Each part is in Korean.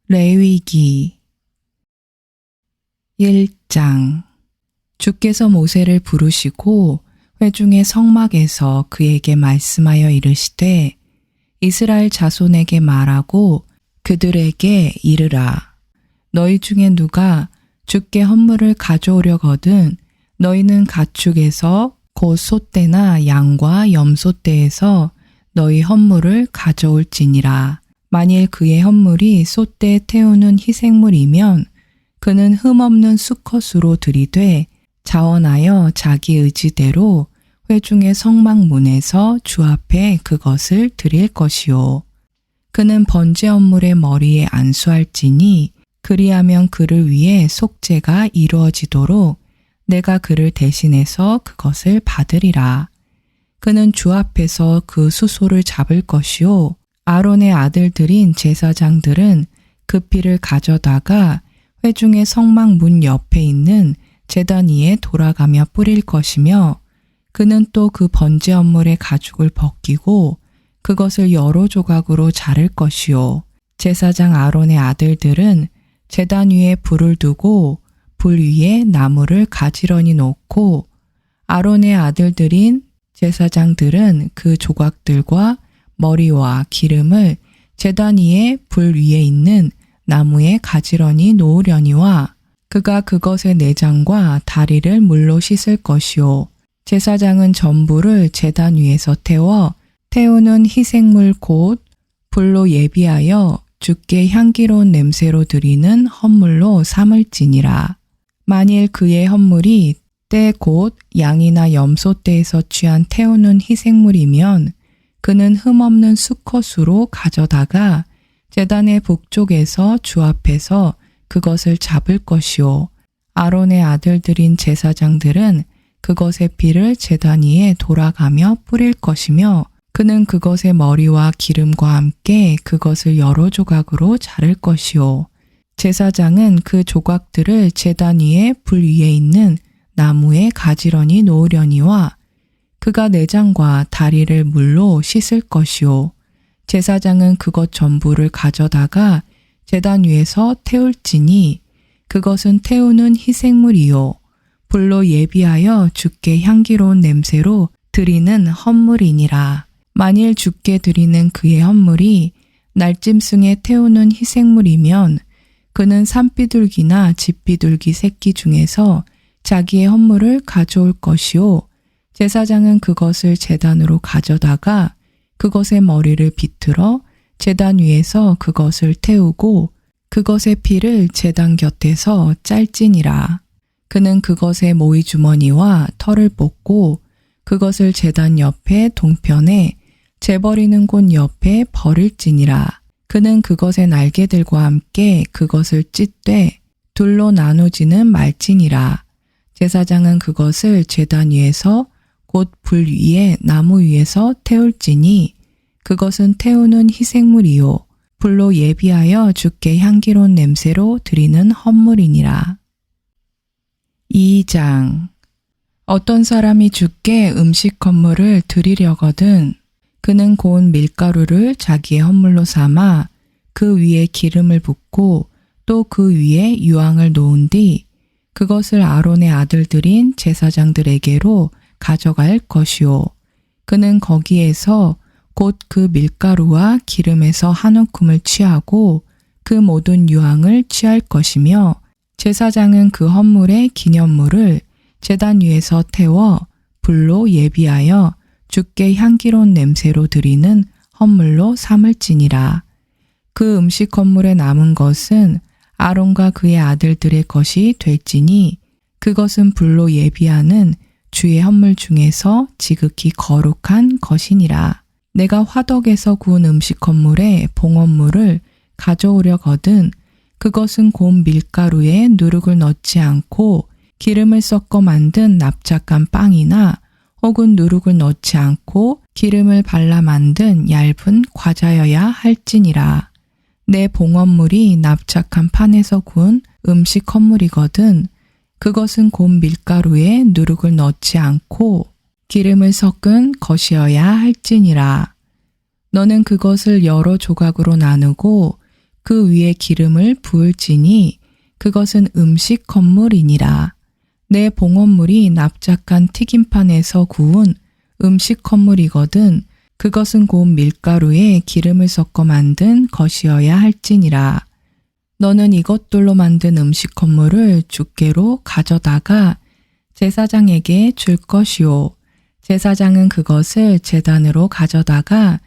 레위기 1장. 주께서 모세를 부르시고 회중의 성막에서 그에게 말씀하여 이르시되 이스라엘 자손에게 말하고 그들에게 이르라. 너희 중에 누가 주께 헌물을 가져오려거든 너희는 가축에서 곧 소떼나 양과 염소떼에서 너희 헌물을 가져올지니라. 만일 그의 헌물이 소떼에 태우는 희생물이면 그는 흠없는 수컷으로 들이되 자원하여 자기 의지대로 회중의 성막문에서 주 앞에 그것을 드릴 것이요. 그는 번제 헌물의 머리에 안수할지니 그리하면 그를 위해 속죄가 이루어지도록 내가 그를 대신해서 그것을 받으리라. 그는 주 앞에서 그 수소를 잡을 것이요. 아론의 아들들인 제사장들은 그 피를 가져다가 회중의 성막 문 옆에 있는 제단 위에 돌아가며 뿌릴 것이며 그는 또 그 번제 헌물의 가죽을 벗기고 그것을 여러 조각으로 자를 것이요. 제사장 아론의 아들들은 제단 위에 불을 두고 불 위에 나무를 가지런히 놓고 아론의 아들들인 제사장들은 그 조각들과 머리와 기름을 제단 위에 불 위에 있는 나무에 가지런히 놓으려니와 그가 그것의 내장과 다리를 물로 씻을 것이요. 제사장은 전부를 제단 위에서 태워 태우는 희생물 곧 불로 예비하여 주께 향기로운 냄새로 드리는 헌물로 삼을지니라. 만일 그의 헌물이 떼 곧 양이나 염소떼에서 취한 태우는 희생물이면 그는 흠없는 수컷으로 가져다가 제단의 북쪽에서 주 앞에서 그것을 잡을 것이요. 아론의 아들들인 제사장들은 그것의 피를 제단 위에 돌아가며 뿌릴 것이며 그는 그것의 머리와 기름과 함께 그것을 여러 조각으로 자를 것이요. 제사장은 그 조각들을 제단 위에 불 위에 있는 나무에 가지런히 놓으려니와 그가 내장과 다리를 물로 씻을 것이요. 제사장은 그것 전부를 가져다가 제단 위에서 태울지니 그것은 태우는 희생물이요. 불로 예비하여 주께 향기로운 냄새로 드리는 헌물이니라. 만일 주께 드리는 그의 헌물이 날짐승에 태우는 희생물이면 그는 산비둘기나 집비둘기 새끼 중에서 자기의 헌물을 가져올 것이요. 제사장은 그것을 제단으로 가져다가 그것의 머리를 비틀어 제단 위에서 그것을 태우고 그것의 피를 제단 곁에서 짤지니라. 그는 그것의 모이 주머니와 털을 뽑고 그것을 제단 옆에 동편에 재버리는 곳 옆에 버릴지니라. 그는 그것의 날개들과 함께 그것을 찢되 둘로 나누지는 말지니라. 제사장은 그것을 제단 위에서 곧 불 위에 나무 위에서 태울지니 그것은 태우는 희생물이요. 불로 예비하여 주께 향기로운 냄새로 드리는 헌물이니라. 2장. 어떤 사람이 주께 음식 헌물을 드리려거든 그는 고운 밀가루를 자기의 헌물로 삼아 그 위에 기름을 붓고 또 그 위에 유황을 놓은 뒤 그것을 아론의 아들들인 제사장들에게로 가져갈 것이요. 그는 거기에서 곧 그 밀가루와 기름에서 한 움큼을 취하고 그 모든 유황을 취할 것이며 제사장은 그 헌물의 기념물을 제단 위에서 태워 불로 예비하여 주께 향기로운 냄새로 드리는 헌물로 삼을지니라. 그 음식 헌물에 남은 것은 아론과 그의 아들들의 것이 될지니 그것은 불로 예비하는 주의 헌물 중에서 지극히 거룩한 것이니라. 내가 화덕에서 구운 음식 헌물에 봉헌물을 가져오려거든 그것은 고운 밀가루에 누룩을 넣지 않고 기름을 섞어 만든 납작한 빵이나 혹은 누룩을 넣지 않고 기름을 발라 만든 얇은 과자여야 할지니라. 내 봉헌물이 납작한 판에서 구운 음식 헌물이거든 그것은 고운 밀가루에 누룩을 넣지 않고 기름을 섞은 것이어야 할지니라. 너는 그것을 여러 조각으로 나누고 그 위에 기름을 부을지니 그것은 음식 건물이니라. 내 봉헌물이 납작한 튀김판에서 구운 음식 건물이거든 그것은 고운 밀가루에 기름을 섞어 만든 것이어야 할지니라. 너는 이것들로 만든 음식 건물을 주께로 가져다가 제사장에게 줄 것이요. 제사장은 그것을 제단으로 가져다가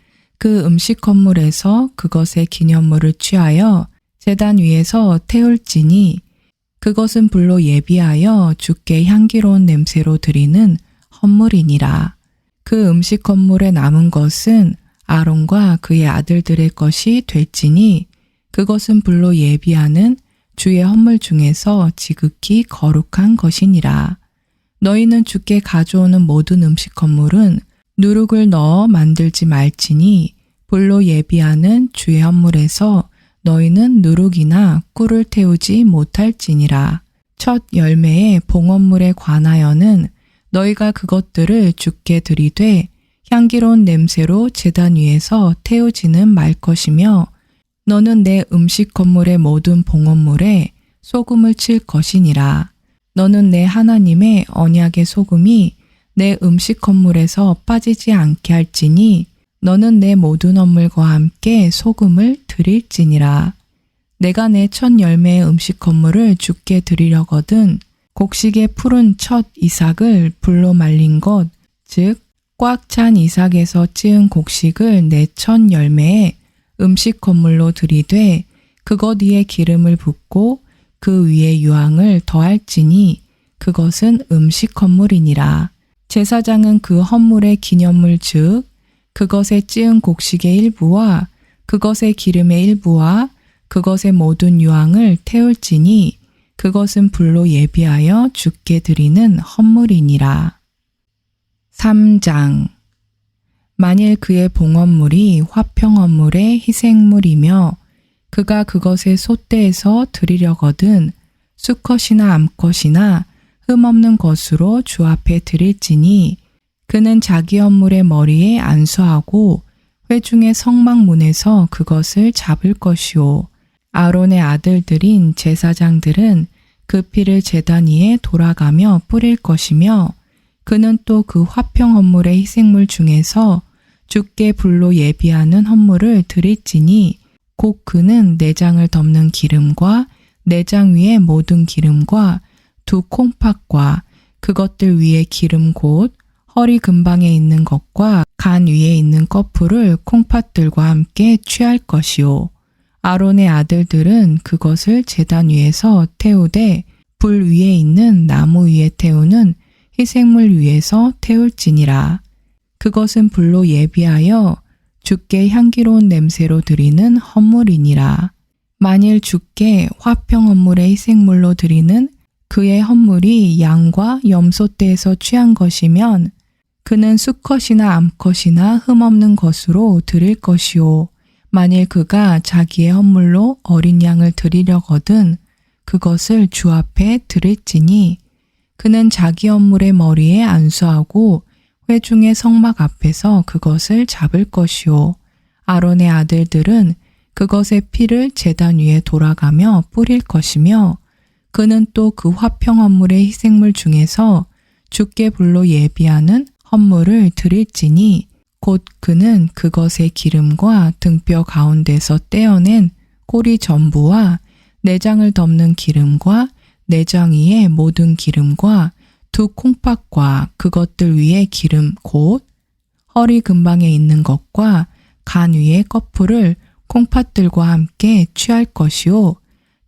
그 음식 건물에서 그것의 기념물을 취하여 제단 위에서 태울지니 그것은 불로 예비하여 주께 향기로운 냄새로 드리는 헌물이니라. 그 음식 건물에 남은 것은 아론과 그의 아들들의 것이 될지니 그것은 불로 예비하는 주의 헌물 중에서 지극히 거룩한 것이니라. 너희는 주께 가져오는 모든 음식 건물은 누룩을 넣어 만들지 말지니 불로 예비하는 주의 헌물에서 너희는 누룩이나 꿀을 태우지 못할지니라. 첫 열매의 봉헌물에 관하여는 너희가 그것들을 주께 드리되 향기로운 냄새로 제단 위에서 태우지는 말 것이며 너는 내 음식 건물의 모든 봉헌물에 소금을 칠 것이니라. 너는 내 하나님의 언약의 소금이 내 음식 건물에서 빠지지 않게 할지니 너는 내 모든 헌물과 함께 소금을 드릴지니라. 내가 내 첫 열매의 음식 건물을 주께 드리려거든 곡식의 푸른 첫 이삭을 불로 말린 것, 즉 꽉 찬 이삭에서 찌은 곡식을 내 첫 열매의 음식 건물로 드리되 그것 위에 기름을 붓고 그 위에 유황을 더할지니 그것은 음식 건물이니라. 제사장은 그 헌물의 기념물 즉 그것에 찌은 곡식의 일부와 그것의 기름의 일부와 그것의 모든 유황을 태울지니 그것은 불로 예비하여 주께 드리는 헌물이니라. 3장 만일 그의 봉헌물이 화평헌물의 희생물이며 그가 그것의 솥대에서 드리려거든 수컷이나 암컷이나 흠없는 것으로 주 앞에 드릴지니 그는 자기 헌물의 머리에 안수하고 회중의 성막문에서 그것을 잡을 것이요. 아론의 아들들인 제사장들은 그 피를 제단 위에 돌아가며 뿌릴 것이며 그는 또 그 화평 헌물의 희생물 중에서 주께 불로 예비하는 헌물을 드릴지니 곧 그는 내장을 덮는 기름과 내장 위의 모든 기름과 두 콩팥과 그것들 위에 기름 곧 허리 근방에 있는 것과 간 위에 있는 꺼풀을 콩팥들과 함께 취할 것이요. 아론의 아들들은 그것을 제단 위에서 태우되 불 위에 있는 나무 위에 태우는 희생물 위에서 태울지니라. 그것은 불로 예비하여 주께 향기로운 냄새로 드리는 헌물이니라. 만일 주께 화평 헌물의 희생물로 드리는 그의 헌물이 양과 염소떼에서 취한 것이면 그는 수컷이나 암컷이나 흠없는 것으로 드릴 것이요. 만일 그가 자기의 헌물로 어린 양을 드리려거든 그것을 주 앞에 드릴지니 그는 자기 헌물의 머리에 안수하고 회중의 성막 앞에서 그것을 잡을 것이요. 아론의 아들들은 그것의 피를 제단 위에 돌아가며 뿌릴 것이며 그는 또 그 화평 헌물의 희생물 중에서 주께 불로 예비하는 헌물을 드릴지니 곧 그는 그것의 기름과 등뼈 가운데서 떼어낸 꼬리 전부와 내장을 덮는 기름과 내장 위의 모든 기름과 두 콩팥과 그것들 위에 기름 곧 허리 근방에 있는 것과 간 위의 꺼풀을 콩팥들과 함께 취할 것이요.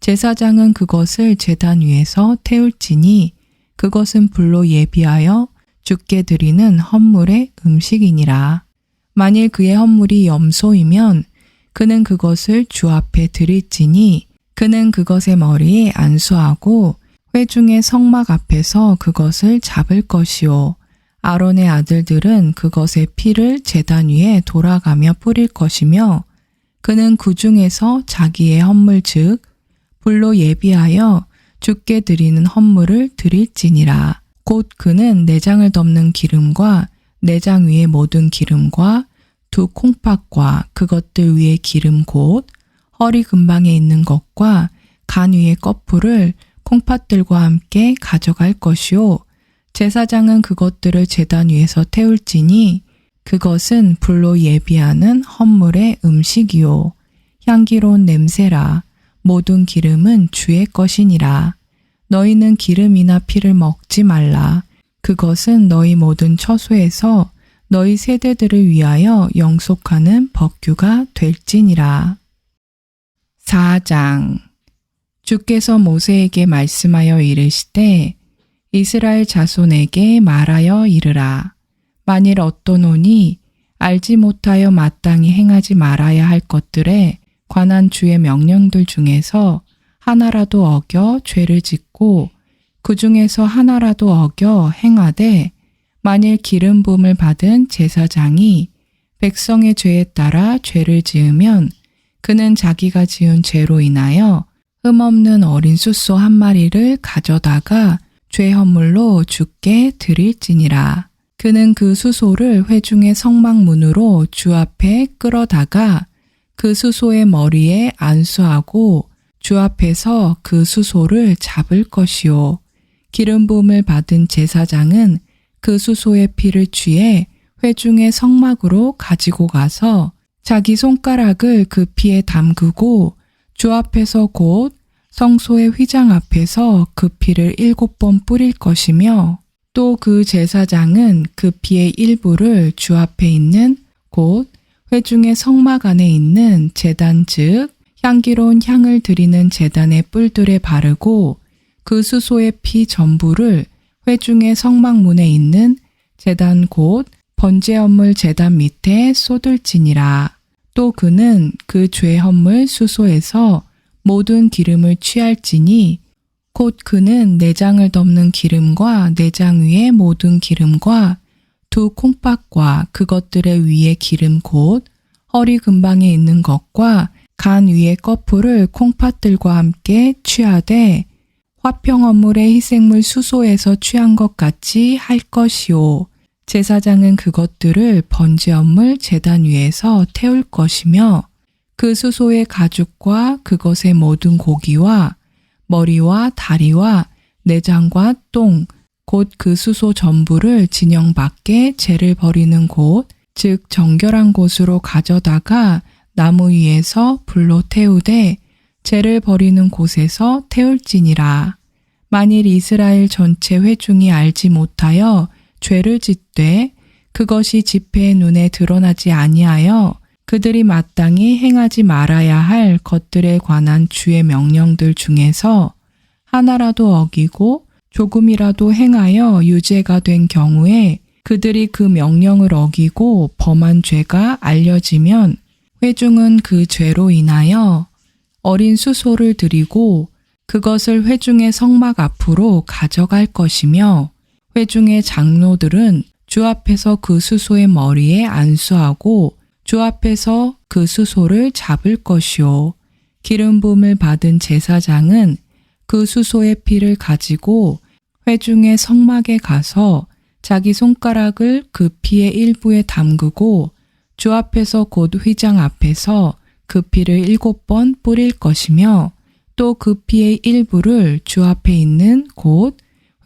제사장은 그것을 제단 위에서 태울지니 그것은 불로 예비하여 주께 드리는 헌물의 음식이니라. 만일 그의 헌물이 염소이면 그는 그것을 주 앞에 드릴지니 그는 그것의 머리에 안수하고 회중의 성막 앞에서 그것을 잡을 것이요. 아론의 아들들은 그것의 피를 제단 위에 돌아가며 뿌릴 것이며 그는 그 중에서 자기의 헌물 즉 불로 예비하여 주께 드리는 헌물을 드릴지니라. 곧 그는 내장을 덮는 기름과 내장 위의 모든 기름과 두 콩팥과 그것들 위의 기름 곧 허리 근방에 있는 것과 간 위의 꺼풀을 콩팥들과 함께 가져갈 것이요. 제사장은 그것들을 제단 위에서 태울지니 그것은 불로 예비하는 헌물의 음식이요. 향기로운 냄새라. 모든 기름은 주의 것이니라. 너희는 기름이나 피를 먹지 말라. 그것은 너희 모든 처소에서 너희 세대들을 위하여 영속하는 법규가 될지니라. 4장. 주께서 모세에게 말씀하여 이르시되 이스라엘 자손에게 말하여 이르라. 만일 어떠노니 알지 못하여 마땅히 행하지 말아야 할 것들에 관한 주의 명령들 중에서 하나라도 어겨 죄를 짓고 그 중에서 하나라도 어겨 행하되 만일 기름 부음을 받은 제사장이 백성의 죄에 따라 죄를 지으면 그는 자기가 지은 죄로 인하여 흠없는 어린 숫소 한 마리를 가져다가 죄 헌물로 주께 드릴지니라. 그는 그 수소를 회중의 성막문으로 주 앞에 끌어다가 그 수소의 머리에 안수하고 주 앞에서 그 수소를 잡을 것이요. 기름 부음을 받은 제사장은 그 수소의 피를 취해 회중의 성막으로 가지고 가서 자기 손가락을 그 피에 담그고 주 앞에서 곧 성소의 휘장 앞에서 그 피를 7번 뿌릴 것이며 또 그 제사장은 그 피의 일부를 주 앞에 있는 곧 회중의 성막 안에 있는 제단 즉 향기로운 향을 드리는 제단의 뿔들에 바르고 그 수소의 피 전부를 회중의 성막문에 있는 제단 곧 번제 헌물 제단 밑에 쏟을지니라. 또 그는 그 죄 헌물 수소에서 모든 기름을 취할지니 곧 그는 내장을 덮는 기름과 내장 위의 모든 기름과 두 콩팥과 그것들의 위의 기름 곧 허리 근방에 있는 것과 간 위의 꺼풀을 콩팥들과 함께 취하되 화평 헌물의 희생물 수소에서 취한 것 같이 할 것이요. 제사장은 그것들을 번제 헌물 제단 위에서 태울 것이며 그 수소의 가죽과 그것의 모든 고기와 머리와 다리와 내장과 똥 곧 그 수소 전부를 진영 밖에 재를 버리는 곳 즉 정결한 곳으로 가져다가 나무 위에서 불로 태우되 재를 버리는 곳에서 태울지니라. 만일 이스라엘 전체 회중이 알지 못하여 죄를 짓되 그것이 집회의 눈에 드러나지 아니하여 그들이 마땅히 행하지 말아야 할 것들에 관한 주의 명령들 중에서 하나라도 어기고 조금이라도 행하여 유죄가 된 경우에 그들이 그 명령을 어기고 범한 죄가 알려지면 회중은 그 죄로 인하여 어린 수소를 드리고 그것을 회중의 성막 앞으로 가져갈 것이며 회중의 장로들은 주 앞에서 그 수소의 머리에 안수하고 주 앞에서 그 수소를 잡을 것이요. 기름 부음을 받은 제사장은 그 수소의 피를 가지고 회중의 성막에 가서 자기 손가락을 그 피의 일부에 담그고 주 앞에서 곧 휘장 앞에서 그 피를 7번 뿌릴 것이며 또 그 피의 일부를 주 앞에 있는 곧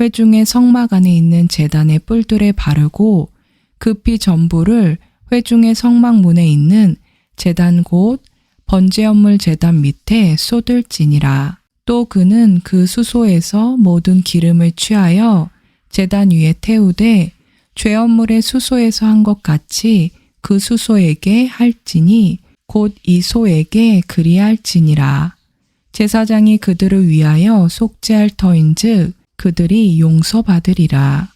회중의 성막 안에 있는 제단의 뿔들에 바르고 그 피 전부를 회중의 성막 문에 있는 제단 곧 번제 헌물 제단 밑에 쏟을지니라. 또 그는 그 수소에서 모든 기름을 취하여 제단 위에 태우되 죄 헌물의 수소에서 한 것 같이 그 수소에게 할지니 곧 이 소에게 그리할지니라. 제사장이 그들을 위하여 속죄할 터인즉 그들이 용서받으리라.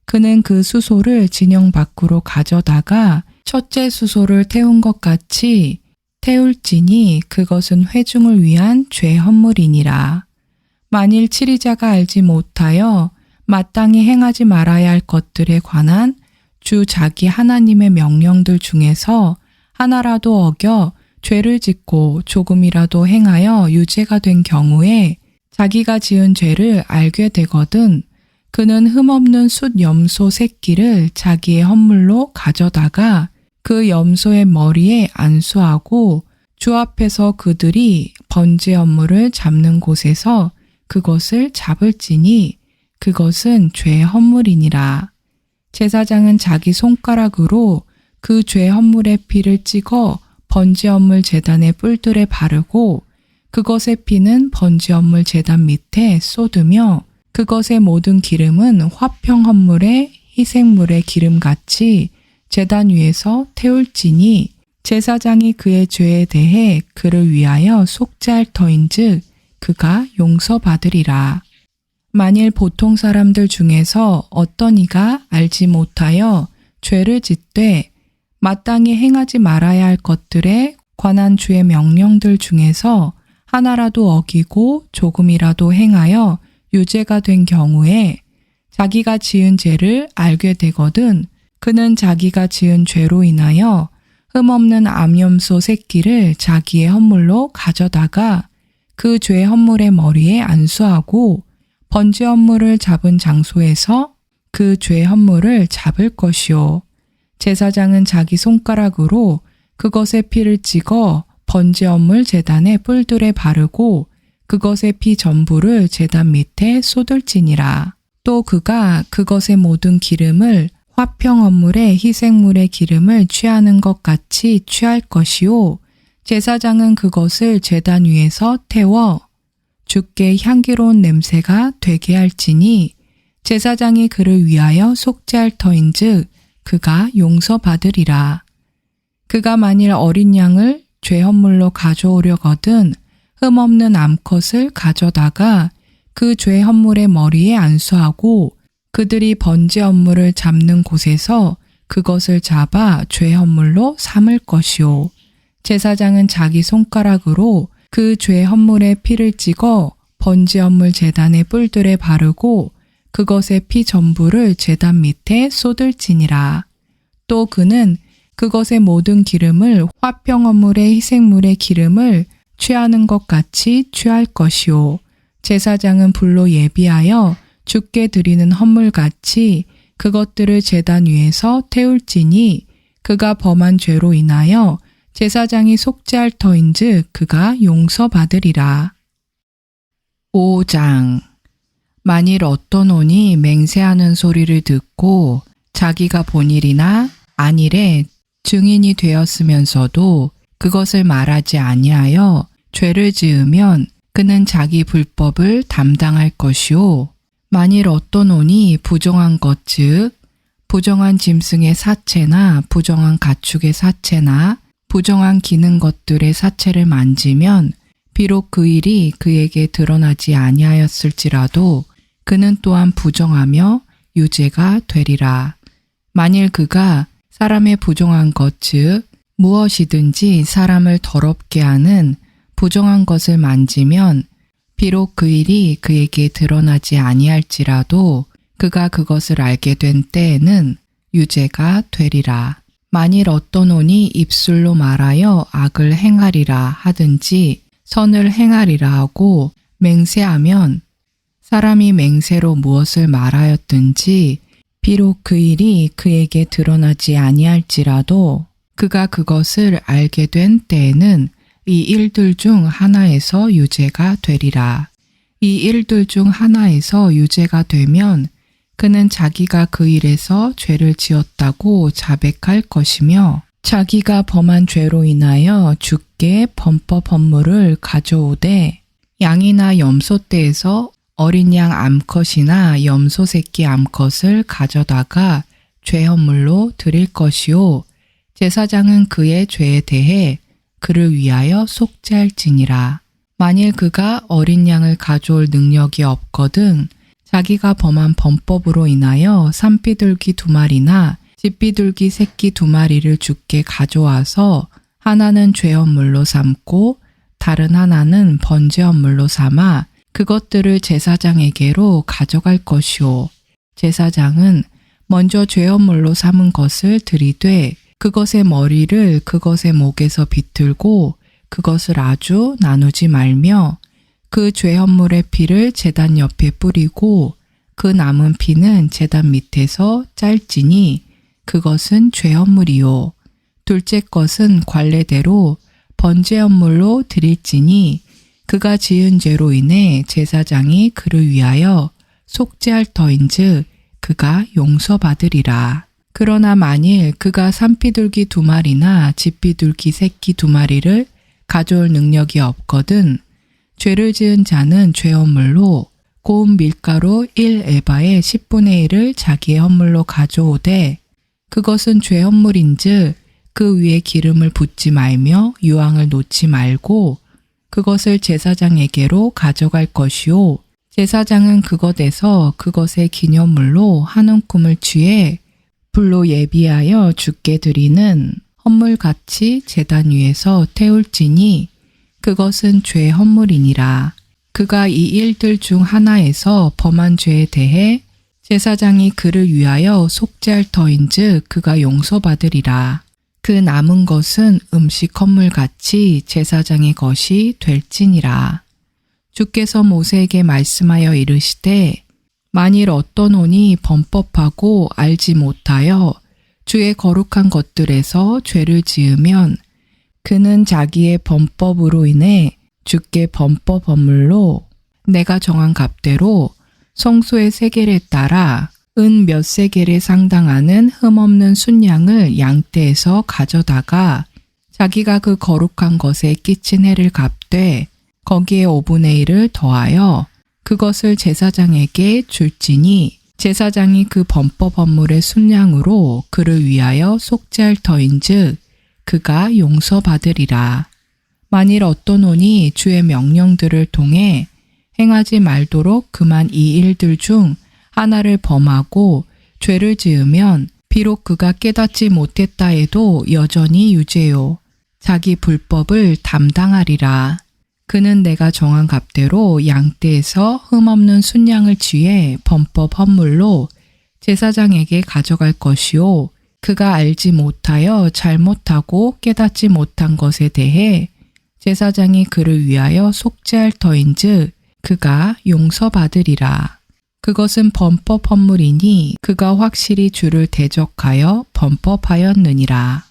그는 그 수소를 진영 밖으로 가져다가 첫째 수소를 태운 것 같이 태울지니 그것은 회중을 위한 죄 헌물이니라. 만일 치리자가 알지 못하여 마땅히 행하지 말아야 할 것들에 관한 주 자기 하나님의 명령들 중에서 하나라도 어겨 죄를 짓고 조금이라도 행하여 유죄가 된 경우에 자기가 지은 죄를 알게 되거든 그는 흠없는 숫 염소 새끼를 자기의 헌물로 가져다가 그 염소의 머리에 안수하고 주 앞에서 그들이 번제 헌물을 잡는 곳에서 그것을 잡을지니 그것은 죄 헌물이니라. 제사장은 자기 손가락으로 그 죄 헌물의 피를 찍어 번제 헌물 제단의 뿔들에 바르고 그것의 피는 번제 헌물 제단 밑에 쏟으며 그것의 모든 기름은 화평 헌물의 희생물의 기름같이 제단 위에서 태울지니 제사장이 그의 죄에 대해 그를 위하여 속죄할 터인즉 그가 용서받으리라. 만일 보통 사람들 중에서 어떤 이가 알지 못하여 죄를 짓되 마땅히 행하지 말아야 할 것들에 관한 주의 명령들 중에서 하나라도 어기고 조금이라도 행하여 유죄가 된 경우에 자기가 지은 죄를 알게 되거든 그는 자기가 지은 죄로 인하여 흠없는 암염소 새끼를 자기의 헌물로 가져다가 그 죄 헌물의 머리에 안수하고 번제 헌물을 잡은 장소에서 그 죄 헌물을 잡을 것이요. 제사장은 자기 손가락으로 그것의 피를 찍어 번제 헌물 제단의 뿔들에 바르고 그것의 피 전부를 제단 밑에 쏟을지니라. 또 그가 그것의 모든 기름을 화평 헌물의 희생물의 기름을 취하는 것 같이 취할 것이요. 제사장은 그것을 제단 위에서 태워 주께 향기로운 냄새가 되게 할지니 제사장이 그를 위하여 속죄할 터인즉 그가 용서받으리라. 그가 만일 어린 양을 죄 헌물로 가져오려거든 흠없는 암컷을 가져다가 그 죄 헌물의 머리에 안수하고 그들이 번제 헌물을 잡는 곳에서 그것을 잡아 죄 헌물로 삼을 것이요. 제사장은 자기 손가락으로 그 죄 헌물의 피를 찍어 번제 헌물 제단의 뿔들에 바르고 그것의 피 전부를 제단 밑에 쏟을지니라. 또 그는 그것의 모든 기름을 화평 헌물의 희생물의 기름을 취하는 것 같이 취할 것이요. 제사장은 불로 예비하여 주께 드리는 헌물같이 그것들을 제단 위에서 태울지니 그가 범한 죄로 인하여 제사장이 속죄할 터인즉 그가 용서받으리라. 5장. 만일 어떤 혼이 맹세하는 소리를 듣고 자기가 본 일이나 안일에 증인이 되었으면서도 그것을 말하지 아니하여 죄를 지으면 그는 자기 불법을 담당할 것이요. 만일 어떤 혼이 부정한 것 즉 부정한 짐승의 사체나 부정한 가축의 사체나 부정한 기는 것들의 사체를 만지면 비록 그 일이 그에게 드러나지 아니하였을지라도 그는 또한 부정하며 유죄가 되리라. 만일 그가 사람의 부정한 것 즉 무엇이든지 사람을 더럽게 하는 부정한 것을 만지면 비록 그 일이 그에게 드러나지 아니할지라도 그가 그것을 알게 된 때에는 유죄가 되리라. 만일 어떤 혼이 입술로 말하여 악을 행하리라 하든지 선을 행하리라 하고 맹세하면 사람이 맹세로 무엇을 말하였든지 비록 그 일이 그에게 드러나지 아니할지라도 그가 그것을 알게 된 때에는 이 일들 중 하나에서 유죄가 되리라. 이 일들 중 하나에서 유죄가 되면 그는 자기가 그 일에서 죄를 지었다고 자백할 것이며 자기가 범한 죄로 인하여 주께 범법 헌물을 가져오되 양이나 염소떼에서 어린 양 암컷이나 염소 새끼 암컷을 가져다가 죄 헌물로 드릴 것이요. 제사장은 그의 죄에 대해 그를 위하여 속죄할지니라. 만일 그가 어린 양을 가져올 능력이 없거든 자기가 범한 범법으로 인하여 산비둘기 2마리나 집비둘기 새끼 2마리를 주께 가져와서 하나는 죄 헌물로 삼고 다른 하나는 번제 헌물로 삼아 그것들을 제사장에게로 가져갈 것이요. 제사장은 먼저 죄 헌물로 삼은 것을 들이되 그것의 머리를 그것의 목에서 비틀고 그것을 아주 나누지 말며 그 죄 헌물의 피를 제단 옆에 뿌리고 그 남은 피는 제단 밑에서 짤지니 그것은 죄 헌물이요. 둘째 것은 관례대로 번제 헌물로 드릴지니 그가 지은 죄로 인해 제사장이 그를 위하여 속죄할 터인즉 그가 용서받으리라. 그러나 만일 그가 산비둘기 2마리나 집비둘기 새끼 2마리를 가져올 능력이 없거든 죄를 지은 자는 죄 헌물로 고운 밀가루 1에바의 10분의 1을 자기의 헌물로 가져오되 그것은 죄 헌물인즉 그 위에 기름을 붓지 말며 유황을 놓지 말고 그것을 제사장에게로 가져갈 것이요 제사장은 그것에서 그것의 기념물로 한 움큼을 취해 불로 예비하여 주께 드리는 헌물같이 제단 위에서 태울지니 그것은 죄 헌물이니라. 그가 이 일들 중 하나에서 범한 죄에 대해 제사장이 그를 위하여 속죄할 터인즉 그가 용서받으리라. 그 남은 것은 음식 헌물같이 제사장의 것이 될지니라. 주께서 모세에게 말씀하여 이르시되 만일 어떠노니 범법하고 알지 못하여 주의 거룩한 것들에서 죄를 지으면 그는 자기의 범법으로 인해 주께 범법 헌물로 내가 정한 값대로 성소의 세겔에 따라 은 몇 세겔에 상당하는 흠없는 순양을 양떼에서 가져다가 자기가 그 거룩한 것에 끼친 해를 갚되 거기에 5분의 1을 더하여 그것을 제사장에게 줄지니 제사장이 그 범법 헌물의 순양으로 그를 위하여 속죄할 터인즉 그가 용서받으리라. 만일 어떠노니 주의 명령들을 통해 행하지 말도록 그만 이 일들 중 하나를 범하고 죄를 지으면 비록 그가 깨닫지 못했다 해도 여전히 유죄요. 자기 불법을 담당하리라. 그는 내가 정한 값대로 양떼에서 흠없는 순양을 취해 범법 헌물로 제사장에게 가져갈 것이요. 그가 알지 못하여 잘못하고 깨닫지 못한 것에 대해 제사장이 그를 위하여 속죄할 터인즉 그가 용서받으리라. 그것은 범법 헌물이니 그가 확실히 주를 대적하여 범법하였느니라.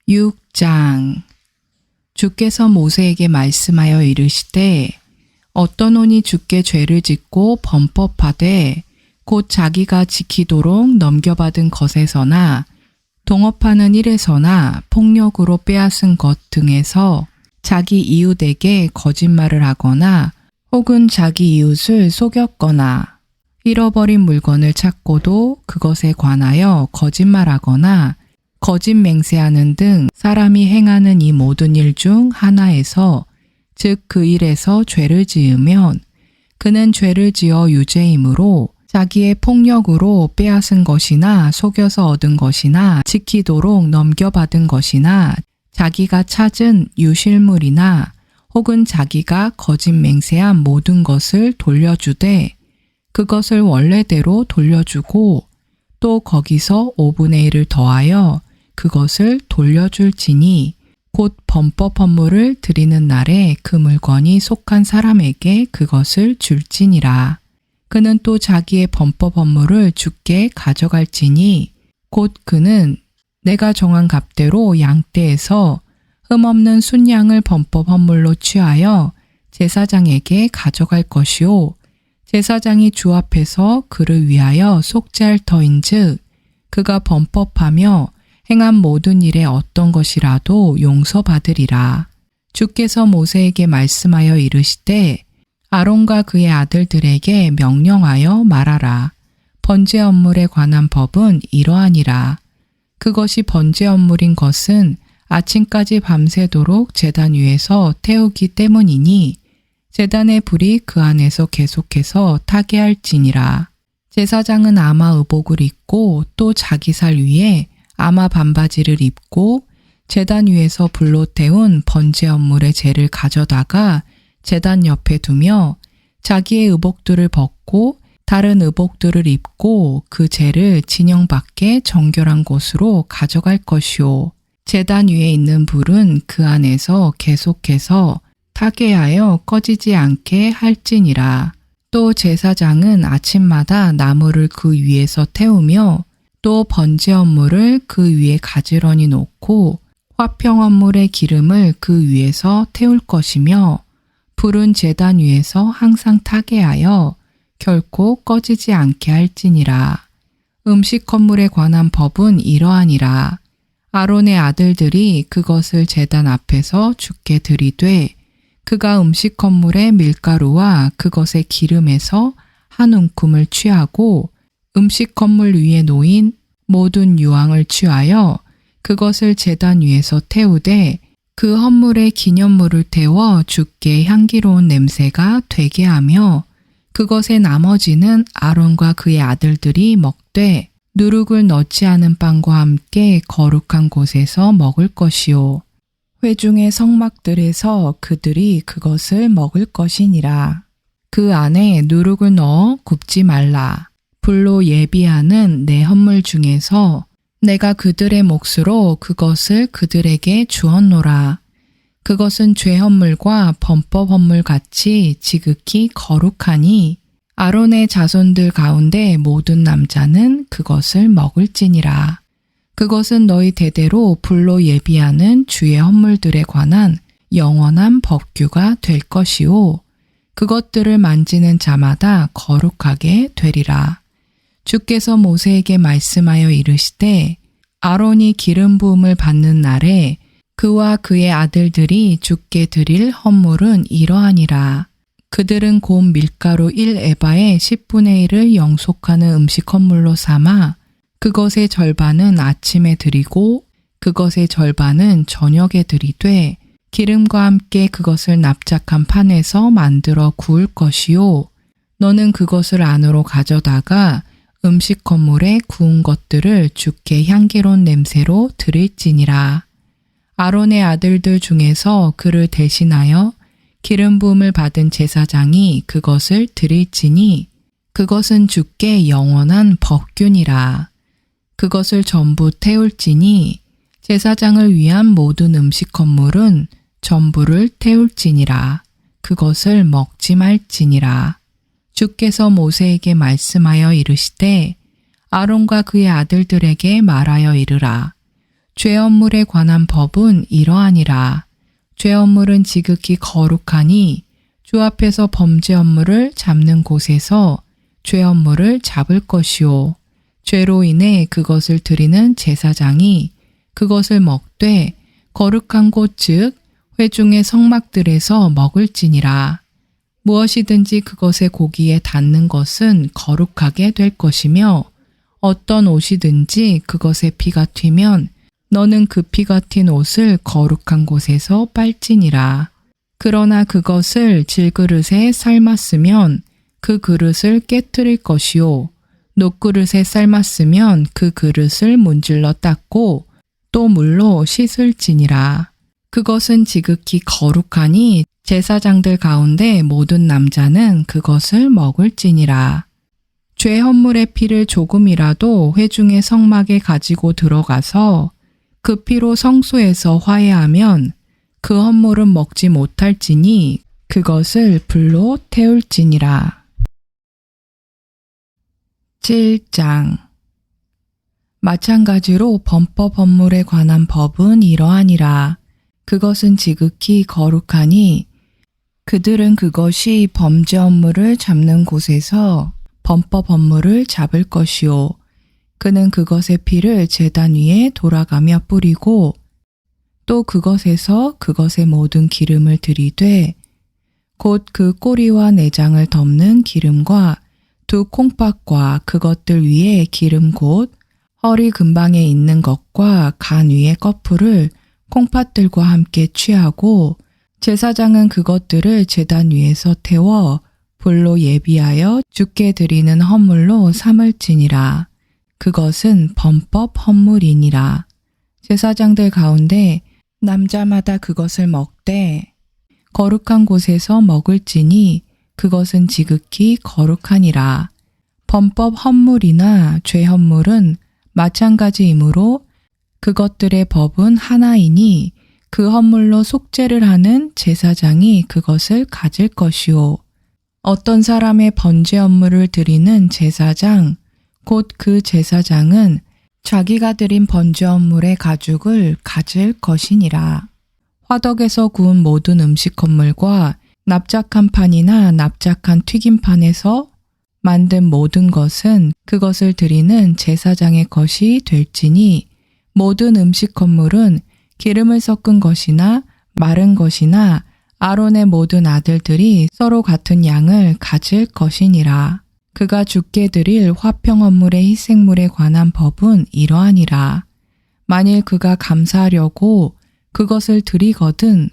6장 주께서 모세에게 말씀하여 이르시되 어떠노니 주께 죄를 짓고 범법하되 곧 자기가 지키도록 넘겨받은 것에서나 동업하는 일에서나 폭력으로 빼앗은 것 등에서 자기 이웃에게 거짓말을 하거나 혹은 자기 이웃을 속였거나 잃어버린 물건을 찾고도 그것에 관하여 거짓말하거나 거짓 맹세하는 등 사람이 행하는 이 모든 일 중 하나에서 즉 그 일에서 죄를 지으면 그는 죄를 지어 유죄이므로 자기의 폭력으로 빼앗은 것이나 속여서 얻은 것이나 지키도록 넘겨받은 것이나 자기가 찾은 유실물이나 혹은 자기가 거짓 맹세한 모든 것을 돌려주되 그것을 원래대로 돌려주고 또 거기서 5분의 1을 더하여 그것을 돌려줄지니 곧 범법 헌물을 드리는 날에 그 물건이 속한 사람에게 그것을 줄지니라. 그는 또 자기의 범법 헌물을 주께 가져갈지니 곧 그는 내가 정한 값대로 양떼에서 흠없는 순양을 범법 헌물로 취하여 제사장에게 가져갈 것이요 제사장이 주 앞에서 그를 위하여 속죄할 터인즉 그가 범법하며 행한 모든 일에 어떤 것이라도 용서받으리라. 주께서 모세에게 말씀하여 이르시되 아론과 그의 아들들에게 명령하여 말하라. 번제 헌물에 관한 법은 이러하니라. 그것이 번제 헌물인 것은 아침까지 밤새도록 제단 위에서 태우기 때문이니 제단의 불이 그 안에서 계속해서 타게 할지니라. 제사장은 아마 의복을 입고 또 자기 살 위에 아마 반바지를 입고 제단 위에서 불로 태운 번제 헌물의 재를 가져다가 제단 옆에 두며 자기의 의복들을 벗고 다른 의복들을 입고 그 재를 진영 밖에 정결한 곳으로 가져갈 것이요. 제단 위에 있는 불은 그 안에서 계속해서 타게 하여 꺼지지 않게 할지니라. 또 제사장은 아침마다 나무를 그 위에서 태우며 또 번제 헌물을 그 위에 가지런히 놓고 화평 헌물의 기름을 그 위에서 태울 것이며 불은 제단 위에서 항상 타게 하여 결코 꺼지지 않게 할지니라. 음식 헌물에 관한 법은 이러하니라. 아론의 아들들이 그것을 제단 앞에서 주께 드리되 그가 음식 헌물의 밀가루와 그것의 기름에서 한 움큼을 취하고 음식 헌물 위에 놓인 모든 유황을 취하여 그것을 제단 위에서 태우되 그 헌물에 기념물을 태워 주께 향기로운 냄새가 되게 하며 그것의 나머지는 아론과 그의 아들들이 먹되 누룩을 넣지 않은 빵과 함께 거룩한 곳에서 먹을 것이요. 회중의 성막들에서 그들이 그것을 먹을 것이니라. 그 안에 누룩을 넣어 굽지 말라. 불로 예비하는 내 헌물 중에서 내가 그들의 몫으로 그것을 그들에게 주었노라. 그것은 죄 헌물과 범법 헌물 같이 지극히 거룩하니 아론의 자손들 가운데 모든 남자는 그것을 먹을지니라. 그것은 너희 대대로 불로 예비하는 주의 헌물들에 관한 영원한 법규가 될 것이요. 그것들을 만지는 자마다 거룩하게 되리라. 주께서 모세에게 말씀하여 이르시되 아론이 기름 부음을 받는 날에 그와 그의 아들들이 주께 드릴 헌물은 이러하니라. 그들은 곧 밀가루 1에바의 10분의 1을 영속하는 음식 헌물로 삼아 그것의 절반은 아침에 드리고 그것의 절반은 저녁에 드리되 기름과 함께 그것을 납작한 판에서 만들어 구울 것이요. 너는 그것을 안으로 가져다가 음식 헌물에 구운 것들을 주께 향기로운 냄새로 드릴지니라. 아론의 아들들 중에서 그를 대신하여 기름 부음을 받은 제사장이 그것을 드릴지니 그것은 주께 영원한 법규니라. 그것을 전부 태울지니 제사장을 위한 모든 음식 헌물은 전부를 태울지니라. 그것을 먹지 말지니라. 주께서 모세에게 말씀하여 이르시되 아론과 그의 아들들에게 말하여 이르라. 죄 헌물에 관한 법은 이러하니라. 죄 헌물은 지극히 거룩하니 주 앞에서 범죄 헌물을 잡는 곳에서 죄 헌물을 잡을 것이요. 죄로 인해 그것을 드리는 제사장이 그것을 먹되 거룩한 곳 즉 회중의 성막들에서 먹을지니라. 무엇이든지 그것의 고기에 닿는 것은 거룩하게 될 것이며 어떤 옷이든지 그것의 피가 튀면 너는 그 피가 튄 옷을 거룩한 곳에서 빨지니라. 그러나 그것을 질그릇에 삶았으면 그 그릇을 깨뜨릴 것이요. 녹그릇에 삶았으면 그 그릇을 문질러 닦고 또 물로 씻을지니라. 그것은 지극히 거룩하니 제사장들 가운데 모든 남자는 그것을 먹을지니라. 죄 헌물의 피를 조금이라도 회중의 성막에 가지고 들어가서 그 피로 성소에서 화해하면 그 헌물은 먹지 못할지니 그것을 불로 태울지니라. 7장 마찬가지로 범법 헌물에 관한 법은 이러하니라. 그것은 지극히 거룩하니 그들은 그것이 범죄 헌물을 잡는 곳에서 범법 헌물을 잡을 것이요. 그는 그것의 피를 제단 위에 돌아가며 뿌리고 또 그것에서 그것의 모든 기름을 들이되 곧 그 꼬리와 내장을 덮는 기름과 두 콩팥과 그것들 위에 기름 곧 허리 근방에 있는 것과 간 위의 거풀을 콩팥들과 함께 취하고 제사장은 그것들을 제단 위에서 태워 불로 예비하여 주께 드리는 헌물로 삼을지니라. 그것은 범법 헌물이니라. 제사장들 가운데 남자마다 그것을 먹되 거룩한 곳에서 먹을지니 그것은 지극히 거룩하니라. 범법 헌물이나 죄 헌물은 마찬가지이므로 그것들의 법은 하나이니 그 헌물로 속죄를 하는 제사장이 그것을 가질 것이요. 어떤 사람의 번제 헌물을 드리는 제사장 곧 그 제사장은 자기가 드린 번제 헌물의 가죽을 가질 것이니라. 화덕에서 구운 모든 음식 헌물과 납작한 판이나 납작한 튀김판에서 만든 모든 것은 그것을 드리는 제사장의 것이 될지니 모든 음식 헌물은 기름을 섞은 것이나 마른 것이나 아론의 모든 아들들이 서로 같은 양을 가질 것이니라. 그가 주께 드릴 화평 헌물의 희생물에 관한 법은 이러하니라. 만일 그가 감사하려고 그것을 드리거든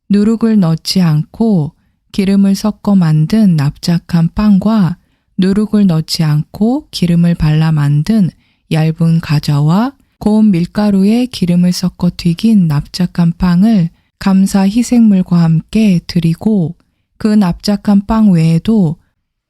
누룩을 넣지 않고 기름을 섞어 만든 납작한 빵과 누룩을 넣지 않고 기름을 발라 만든 얇은 가자와 고운 밀가루에 기름을 섞어 튀긴 납작한 빵을 감사 희생물과 함께 드리고 그 납작한 빵 외에도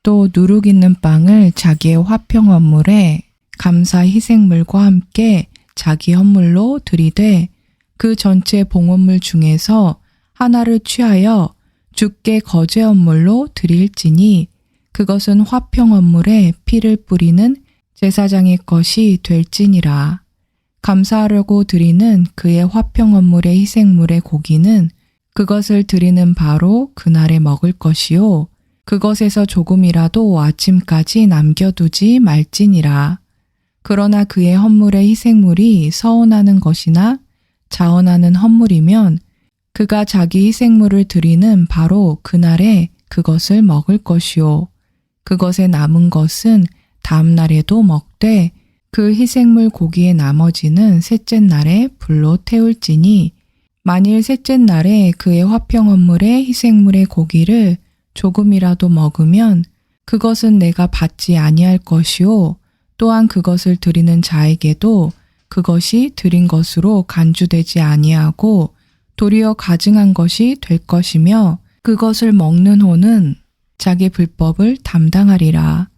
또 누룩 있는 빵을 자기의 화평 헌물에 감사 희생물과 함께 자기 헌물로 드리되 그 전체 봉헌물 중에서 하나를 취하여 주께 거제 헌물로 드릴지니 그것은 화평 헌물에 피를 뿌리는 제사장의 것이 될지니라. 감사하려고 드리는 그의 화평 헌물의 희생물의 고기는 그것을 드리는 바로 그날에 먹을 것이요 그것에서 조금이라도 아침까지 남겨두지 말지니라. 그러나 그의 헌물의 희생물이 서운하는 것이나 자원하는 헌물이면 그가 자기 희생물을 드리는 바로 그날에 그것을 먹을 것이요 그것에 남은 것은 다음 날에도 먹되 그 희생물 고기의 나머지는 셋째 날에 불로 태울지니 만일 셋째 날에 그의 화평 헌물의 희생물의 고기를 조금이라도 먹으면 그것은 내가 받지 아니할 것이요 또한 그것을 드리는 자에게도 그것이 드린 것으로 간주되지 아니하고 도리어 가증한 것이 될 것이며 그것을 먹는 호는 자기 불법을 담당하리라.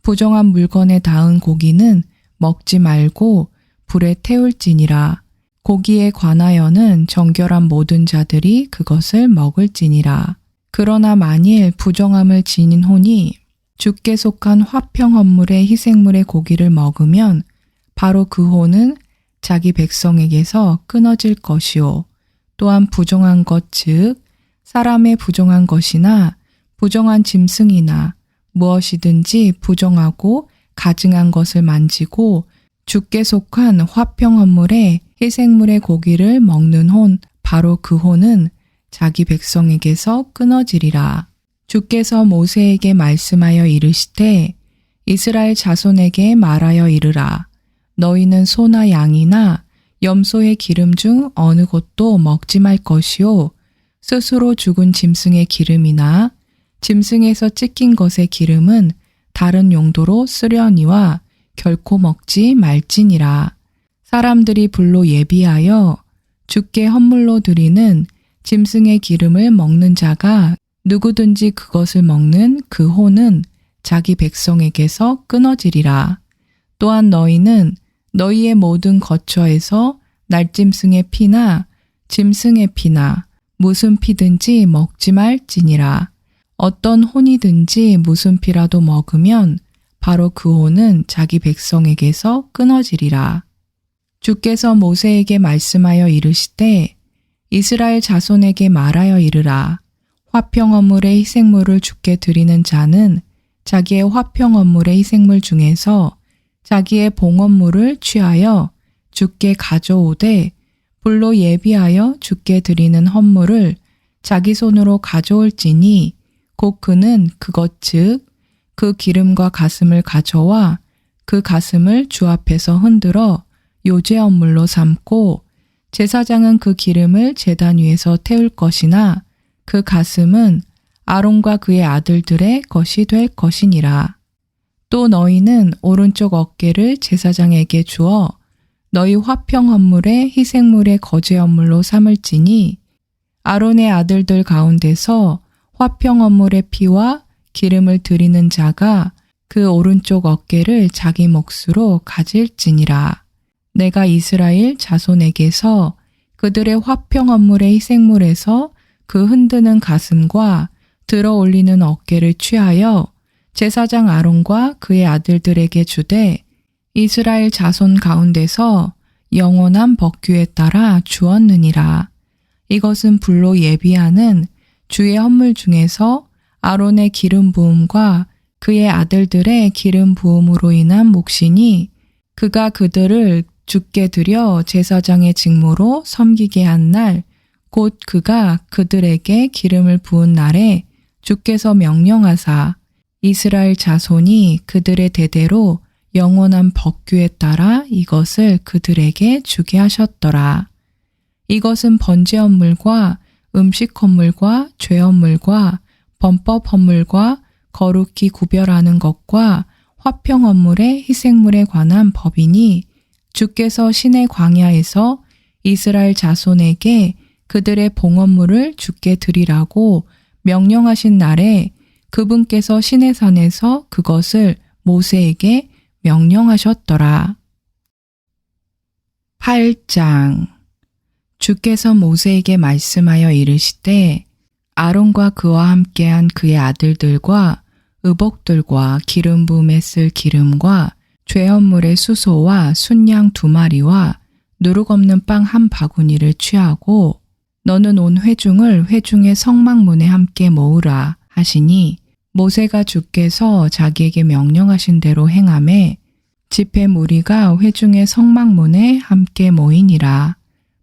부정한 물건에 닿은 고기는 먹지 말고 불에 태울지니라. 고기에 관하여는 정결한 모든 자들이 그것을 먹을지니라. 그러나 만일 부정함을 지닌 혼이 주께 속한 화평 헌물의 희생물의 고기를 먹으면 바로 그 혼은 자기 백성에게서 끊어질 것이요 또한 부정한 것 즉 사람의 부정한 것이나 부정한 짐승이나 무엇이든지 부정하고 가증한 것을 만지고 주께 속한 화평 헌물의 희생물의 고기를 먹는 혼 바로 그 혼은 자기 백성에게서 끊어지리라. 주께서 모세에게 말씀하여 이르시되 이스라엘 자손에게 말하여 이르라. 너희는 소나 양이나 염소의 기름 중 어느 것도 먹지 말 것이요 스스로 죽은 짐승의 기름이나 짐승에서 찢긴 것의 기름은 다른 용도로 쓰려니와 결코 먹지 말지니라. 사람들이 불로 예비하여 주께 헌물로 드리는 짐승의 기름을 먹는 자가 누구든지 그것을 먹는 그 호는 자기 백성에게서 끊어지리라. 또한 너희는 너희의 모든 거처에서 날짐승의 피나 짐승의 피나 무슨 피든지 먹지 말지니라. 어떤 혼이든지 무슨 피라도 먹으면 바로 그 혼은 자기 백성에게서 끊어지리라. 주께서 모세에게 말씀하여 이르시되 이스라엘 자손에게 말하여 이르라. 화평 헌물의 희생물을 주께 드리는 자는 자기의 화평 헌물의 희생물 중에서 자기의 봉헌물을 취하여 주께 가져오되 불로 예비하여 주께 드리는 헌물을 자기 손으로 가져올지니 곧 그는 그것 즉 그 기름과 가슴을 가져와 그 가슴을 주 앞에서 흔들어 요제 헌물로 삼고 제사장은 그 기름을 제단 위에서 태울 것이나 그 가슴은 아론과 그의 아들들의 것이 될 것이니라. 또 너희는 오른쪽 어깨를 제사장에게 주어 너희 화평 헌물의 희생물의 거제 헌물로 삼을지니 아론의 아들들 가운데서 화평 헌물의 피와 기름을 드리는 자가 그 오른쪽 어깨를 자기 몫으로 가질지니라. 내가 이스라엘 자손에게서 그들의 화평 헌물의 희생물에서 그 흔드는 가슴과 들어 올리는 어깨를 취하여 제사장 아론과 그의 아들들에게 주되 이스라엘 자손 가운데서 영원한 법규에 따라 주었느니라. 이것은 불로 예비하는 주의 헌물 중에서 아론의 기름 부음과 그의 아들들의 기름 부음으로 인한 몫이니 그가 그들을 주께 드려 제사장의 직무로 섬기게 한 날, 곧 그가 그들에게 기름을 부은 날에 주께서 명령하사 이스라엘 자손이 그들의 대대로 영원한 법규에 따라 이것을 그들에게 주게 하셨더라. 이것은 번제 헌물과 음식 헌물과 죄 헌물과 번법 헌물과 거룩히 구별하는 것과 화평 헌물의 희생물에 관한 법이니 주께서 시내 광야에서 이스라엘 자손에게 그들의 봉헌물을 주께 드리라고 명령하신 날에 그분께서 시내산에서 그것을 모세에게 명령하셨더라. 8장. 주께서 모세에게 말씀하여 이르시되 아론과 그와 함께한 그의 아들들과 의복들과 기름 부음에 쓸 기름과 죄헌물의 수소와 순양 2마리와 누룩 없는 빵 1바구니를 취하고 너는 온 회중을 회중의 성막문에 함께 모으라 하시니 모세가 주께서 자기에게 명령하신 대로 행하매 집회 무리가 회중의 성막문에 함께 모이니라.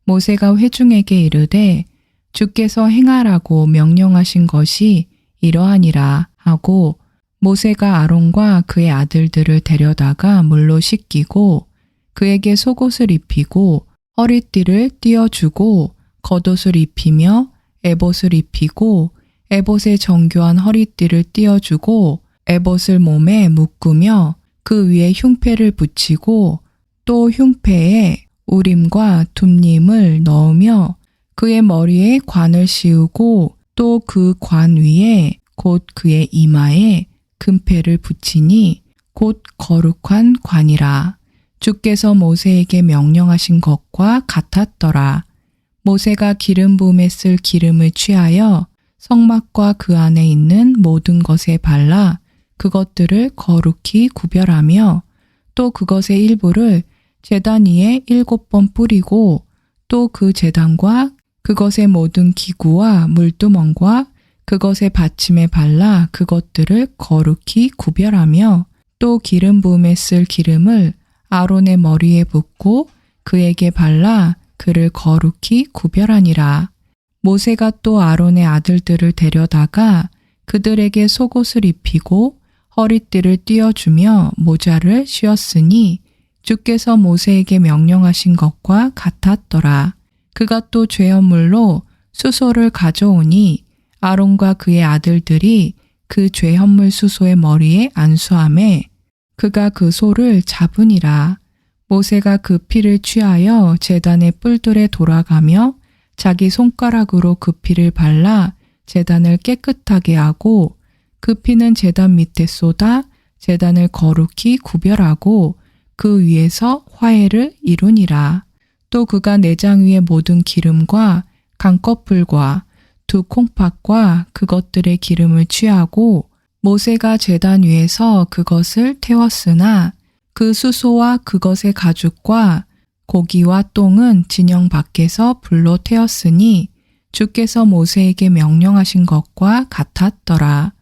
모세가 회중에게 이르되 주께서 행하라고 명령하신 것이 이러하니라 하고 모세가 아론과 그의 아들들을 데려다가 물로 씻기고 그에게 속옷을 입히고 허리띠를 띄어주고 겉옷을 입히며 에봇을 입히고 에봇에 정교한 허리띠를 띄어주고 에봇을 몸에 묶으며 그 위에 흉패를 붙이고 또 흉패에 우림과 둠림을 넣으며 그의 머리에 관을 씌우고 또 그 관 위에 곧 그의 이마에 금패를 붙이니 곧 거룩한 관이라. 주께서 모세에게 명령하신 것과 같았더라. 모세가 기름 부음에 쓸 기름을 취하여 성막과 그 안에 있는 모든 것에 발라 그것들을 거룩히 구별하며 또 그것의 일부를 제단 위에 7번 뿌리고 또 그 제단과 그것의 모든 기구와 물두멍과 그것의 받침에 발라 그것들을 거룩히 구별하며 또 기름 부음에 쓸 기름을 아론의 머리에 붓고 그에게 발라 그를 거룩히 구별하니라. 모세가 또 아론의 아들들을 데려다가 그들에게 속옷을 입히고 허리띠를 띄어주며 모자를 씌웠으니 주께서 모세에게 명령하신 것과 같았더라. 그가 또 죄헌물로 수소를 가져오니 아론과 그의 아들들이 그 죄헌물 수소의 머리에 안수하매 그가 그 소를 잡으니라. 모세가 그 피를 취하여 제단의 뿔들에 돌아가며 자기 손가락으로 그 피를 발라 제단을 깨끗하게 하고 그 피는 제단 밑에 쏟아 제단을 거룩히 구별하고 그 위에서 화해를 이루니라. 또 그가 내장 위의 모든 기름과 강꺼풀과 두 콩팥과 그것들의 기름을 취하고 모세가 제단 위에서 그것을 태웠으나 그 수소와 그것의 가죽과 고기와 똥은 진영 밖에서 불로 태웠으니 주께서 모세에게 명령하신 것과 같았더라.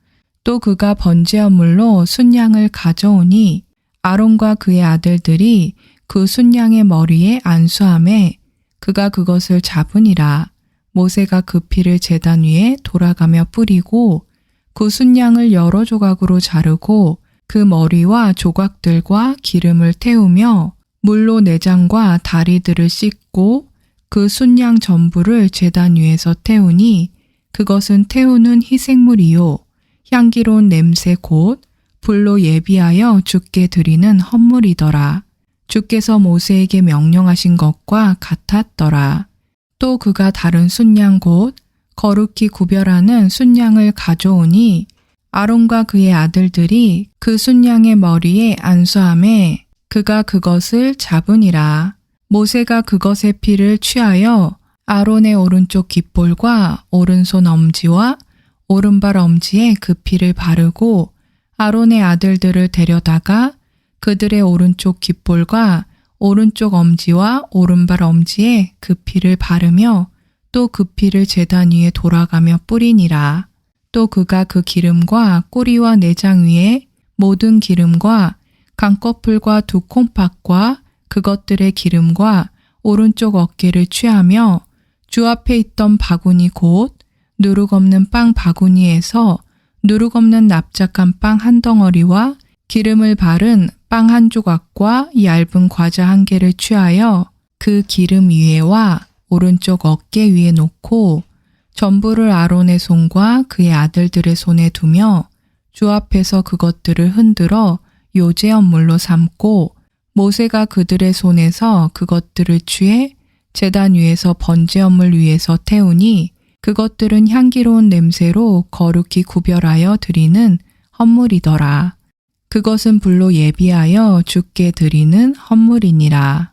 또 그가 번제헌물로 순양을 가져오니 아론과 그의 아들들이 그 순양의 머리에 안수하매 그가 그것을 잡으니라. 모세가 그 피를 제단 위에 돌아가며 뿌리고 그 순양을 여러 조각으로 자르고 그 머리와 조각들과 기름을 태우며 물로 내장과 다리들을 씻고 그 순양 전부를 제단 위에서 태우니 그것은 태우는 희생물이요 향기로운 냄새 곧 불로 예비하여 주께 드리는 헌물이더라. 주께서 모세에게 명령하신 것과 같았더라. 또 그가 다른 순양 곧 거룩히 구별하는 순양을 가져오니 아론과 그의 아들들이 그 순양의 머리에 안수하매 그가 그것을 잡으니라. 모세가 그것의 피를 취하여 아론의 오른쪽 귓볼과 오른손 엄지와 오른발 엄지에 그 피를 바르고 아론의 아들들을 데려다가 그들의 오른쪽 귓볼과 오른쪽 엄지와 오른발 엄지에 그 피를 바르며 또 그 피를 제단 위에 돌아가며 뿌리니라. 또 그가 그 기름과 꼬리와 내장 위에 모든 기름과 강꺼풀과 두 콩팥과 그것들의 기름과 오른쪽 어깨를 취하며 주 앞에 있던 바구니 곧 누룩 없는 빵 바구니에서 누룩 없는 납작한 빵 한 덩어리와 기름을 바른 빵 한 조각과 얇은 과자 한 개를 취하여 그 기름 위에와 오른쪽 어깨 위에 놓고 전부를 아론의 손과 그의 아들들의 손에 두며 주 앞에서 그것들을 흔들어 요제 언물로 삼고 모세가 그들의 손에서 그것들을 취해 제단 위에서 번제 언물 위에서 태우니 그것들은 향기로운 냄새로 거룩히 구별하여 드리는 헌물이더라. 그것은 불로 예비하여 주께 드리는 헌물이니라.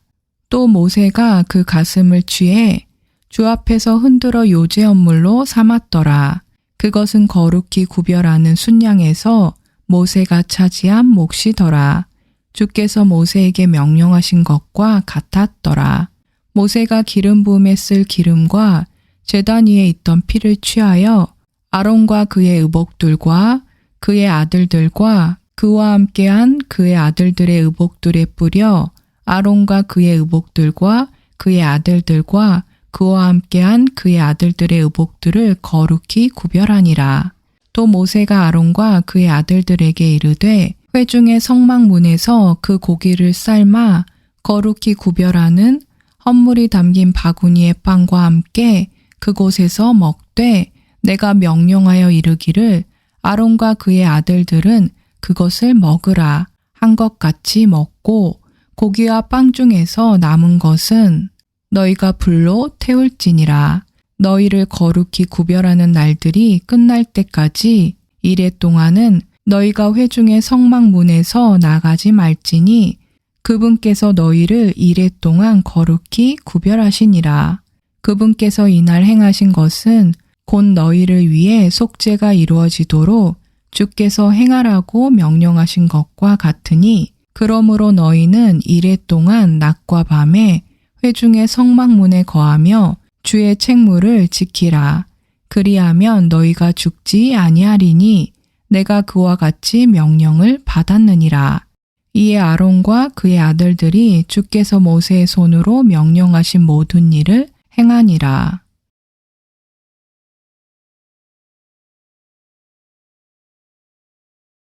또 모세가 그 가슴을 취해 주 앞에서 흔들어 요제 헌물로 삼았더라. 그것은 거룩히 구별하는 순양에서 모세가 차지한 몫이더라. 주께서 모세에게 명령하신 것과 같았더라. 모세가 기름 부음에 쓸 기름과 제단 위에 있던 피를 취하여 아론과 그의 의복들과 그의 아들들과 그와 함께한 그의 아들들의 의복들에 뿌려 아론과 그의 의복들과 그의 아들들과 그와 함께한 그의 아들들의 의복들을 거룩히 구별하니라. 또 모세가 아론과 그의 아들들에게 이르되 회중의 성막문에서 그 고기를 삶아 거룩히 구별하는 헌물이 담긴 바구니의 빵과 함께 그곳에서 먹되 내가 명령하여 이르기를 아론과 그의 아들들은 그것을 먹으라 한 것 같이 먹고 고기와 빵 중에서 남은 것은 너희가 불로 태울지니라. 너희를 거룩히 구별하는 날들이 끝날 때까지 이래 동안은 너희가 회중의 성막문에서 나가지 말지니 그분께서 너희를 이래 동안 거룩히 구별하시니라. 그분께서 이날 행하신 것은 곧 너희를 위해 속죄가 이루어지도록 주께서 행하라고 명령하신 것과 같으니 그러므로 너희는 이래 동안 낮과 밤에 회중의 성막문에 거하며 주의 책무를 지키라. 그리하면 너희가 죽지 아니하리니 내가 그와 같이 명령을 받았느니라. 이에 아론과 그의 아들들이 주께서 모세의 손으로 명령하신 모든 일을 행하니라.